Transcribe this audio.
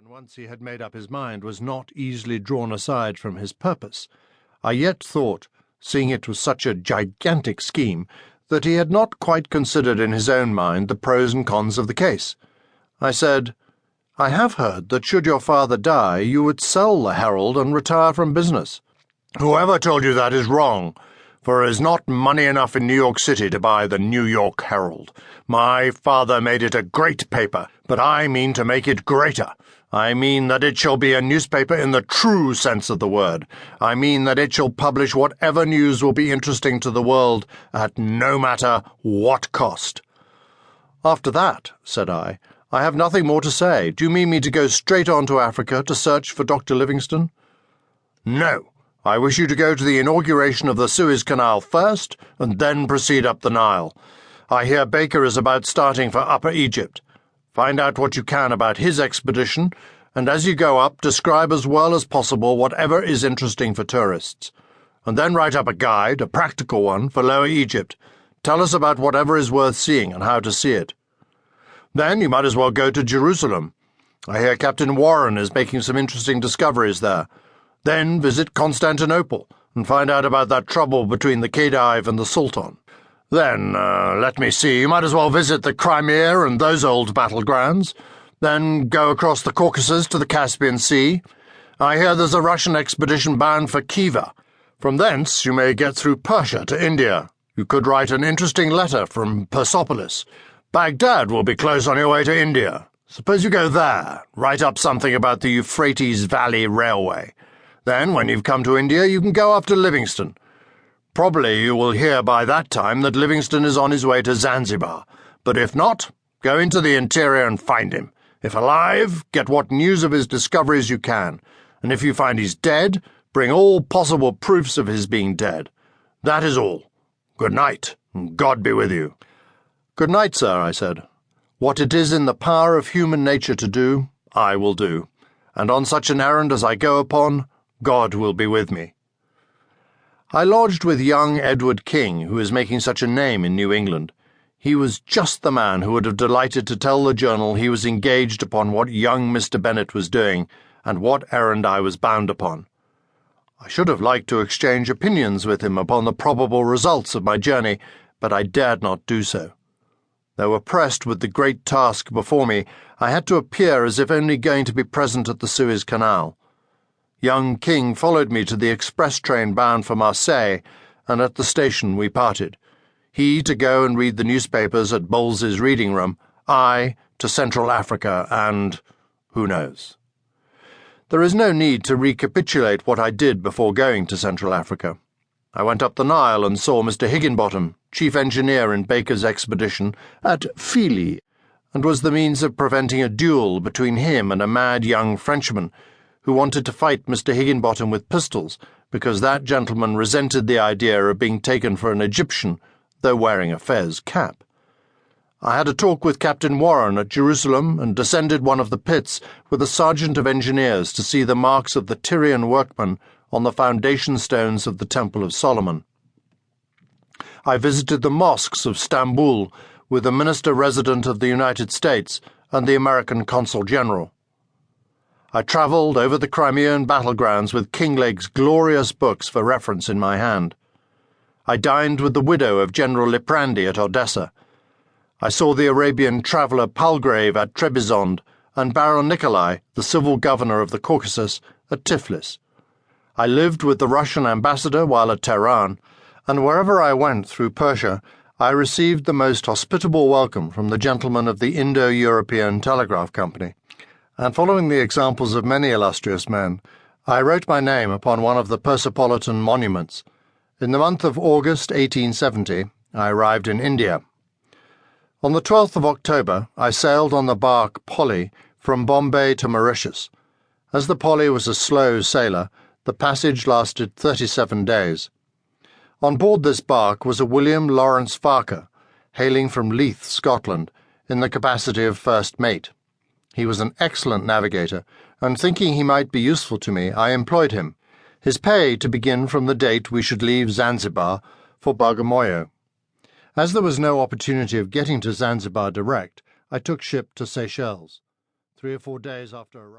and once he had made up his mind, was not easily drawn aside from his purpose, I yet thought, seeing it was such a gigantic scheme, that he had not quite considered in his own mind the pros and cons of the case. I said, "I have heard that should your father die, you would sell the Herald and retire from business." "Whoever told you that is wrong, for there is not money enough in New York City to buy the New York Herald. My father made it a great paper, but I mean to make it greater. I mean that it shall be a newspaper in the true sense of the word. I mean that it shall publish whatever news will be interesting to the world at no matter what cost." "After that," said I have nothing more to say. Do you mean me to go straight on to Africa to search for Dr. Livingstone?" "No. I wish you to go to the inauguration of the Suez Canal first, and then proceed up the Nile. I hear Baker is about starting for Upper Egypt. Find out what you can about his expedition, and as you go up, describe as well as possible whatever is interesting for tourists. And then write up a guide, a practical one, for Lower Egypt. Tell us about whatever is worth seeing and how to see it. Then you might as well go to Jerusalem. I hear Captain Warren is making some interesting discoveries there. Then visit Constantinople and find out about that trouble between the Khedive and the Sultan. Then, let me see, you might as well visit the Crimea and those old battlegrounds. Then go across the Caucasus to the Caspian Sea. I hear there's a Russian expedition bound for Khiva. From thence you may get through Persia to India. You could write an interesting letter from Persepolis. Baghdad will be close on your way to India. Suppose you go there, write up something about the Euphrates Valley Railway. Then, when you've come to India, you can go up to Livingstone. Probably you will hear by that time that Livingstone is on his way to Zanzibar, but if not, go into the interior and find him. If alive, get what news of his discoveries you can, and if you find he's dead, bring all possible proofs of his being dead. That is all. Good night, and God be with you." "Good night, sir," I said. "What it is in the power of human nature to do, I will do, and on such an errand as I go upon, God will be with me." I lodged with young Edward King, who is making such a name in New England. He was just the man who would have delighted to tell the journal he was engaged upon what young Mr. Bennet was doing, and what errand I was bound upon. I should have liked to exchange opinions with him upon the probable results of my journey, but I dared not do so. Though oppressed with the great task before me, I had to appear as if only going to be present at the Suez Canal. Young King followed me to the express train bound for Marseille, and at the station we parted. He to go and read the newspapers at Bowles's reading room, I to Central Africa, and who knows? There is no need to recapitulate what I did before going to Central Africa. I went up the Nile and saw Mr. Higginbottom, chief engineer in Baker's expedition, at Filí, and was the means of preventing a duel between him and a mad young Frenchman, who wanted to fight Mr. Higginbottom with pistols, because that gentleman resented the idea of being taken for an Egyptian, though wearing a fez cap. I had a talk with Captain Warren at Jerusalem and descended one of the pits with a sergeant of engineers to see the marks of the Tyrian workmen on the foundation stones of the Temple of Solomon. I visited the mosques of Stamboul with the minister-resident of the United States and the American consul general. I travelled over the Crimean battlegrounds with Kinglake's glorious books for reference in my hand. I dined with the widow of General Liprandi at Odessa. I saw the Arabian traveller Palgrave at Trebizond and Baron Nikolai, the civil governor of the Caucasus, at Tiflis. I lived with the Russian ambassador while at Tehran, and wherever I went through Persia, I received the most hospitable welcome from the gentlemen of the Indo-European Telegraph Company. And following the examples of many illustrious men, I wrote my name upon one of the Persepolitan monuments. In the month of August 1870, I arrived in India. On the 12th of October, I sailed on the bark Polly from Bombay to Mauritius. As the Polly was a slow sailer, the passage lasted 37 days. On board this bark was a William Lawrence Farquhar, hailing from Leith, Scotland, in the capacity of first mate. He was an excellent navigator, and thinking he might be useful to me, I employed him, his pay to begin from the date we should leave Zanzibar for Bagamoyo. As there was no opportunity of getting to Zanzibar direct, I took ship to Seychelles. 3 or 4 days after arriving,